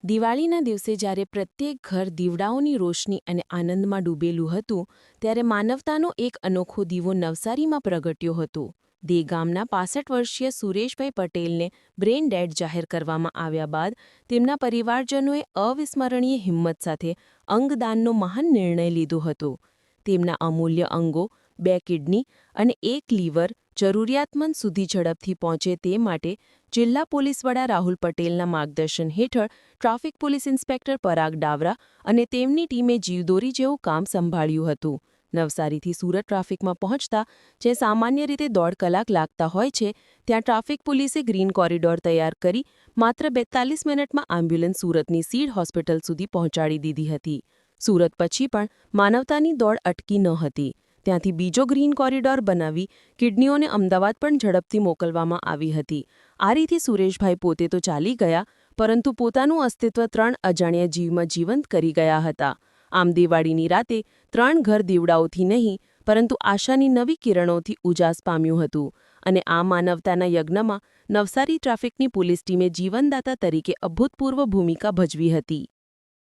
દિવાળીના દિવસે જ્યારે પ્રત્યેક ઘર દીવડાઓની રોશની અને આનંદમાં ડૂબેલું હતું, ત્યારે માનવતાનો એક અનોખો દીવો નવસારીમાં પ્રગટ્યો હતો. દે ગામના 65 વર્ષીય સુરેશભાઈ પટેલને બ્રેઇન ડેડ જાહેર કરવામાં આવ્યા બાદ તેમના પરિવારજનોએ અવિસ્મરણીય હિંમત સાથે અંગદાનનો મહાન નિર્ણય લીધો હતો. તેમના અમૂલ્ય અંગો, 2 કિડની અને 1 લીવર જરૂરિયાતમંદ સુધી ઝડપથી પહોંચે તે માટે જિલ્લા પોલીસ વડા રાહુલ પટેલના માર્ગદર્શન હેઠળ ટ્રાફિક પોલીસ ઇન્સ્પેક્ટર પરાગ ડાવરા અને તેમની ટીમે જીવદોરી જેવું કામ સંભાળ્યું હતું. નવસારીથી સુરત ટ્રાફિકમાં પહોંચતા જે સામાન્ય રીતે 1.5 કલાક લાગતા હોય છે, ત્યાં ટ્રાફિક પોલીસે ગ્રીન કોરિડોર તૈયાર કરી માત્ર 42 મિનિટમાં એમ્બ્યુલન્સ સુરતની સીડ હોસ્પિટલ સુધી પહોંચાડી દીધી હતી. સુરત પછી પણ માનવતાની દોડ અટકી ન હતી. ત્યાંથી બીજો ગ્રીન કોરિડોર બનાવી કિડનીઓને અમદાવાદ પણ ઝડપથી મોકલવામાં આવી હતી. આ રીતે સુરેશભાઈ પોતે તો ચાલી ગયા, પરંતુ પોતાનું અસ્તિત્વ 3 અજાણ્યા જીવમાં જીવંત કરી ગયા હતા. આમ દિવાળીની રાતે 3 ઘર દીવડાઓથી નહીં, પરંતુ આશાની નવી કિરણોથી ઉજાસ પામ્યું હતું. અને આ માનવતાના યજ્ઞમાં નવસારી ટ્રાફિકની પોલીસ ટીમે જીવનદાતા તરીકે અભૂતપૂર્વ ભૂમિકા ભજવી હતી.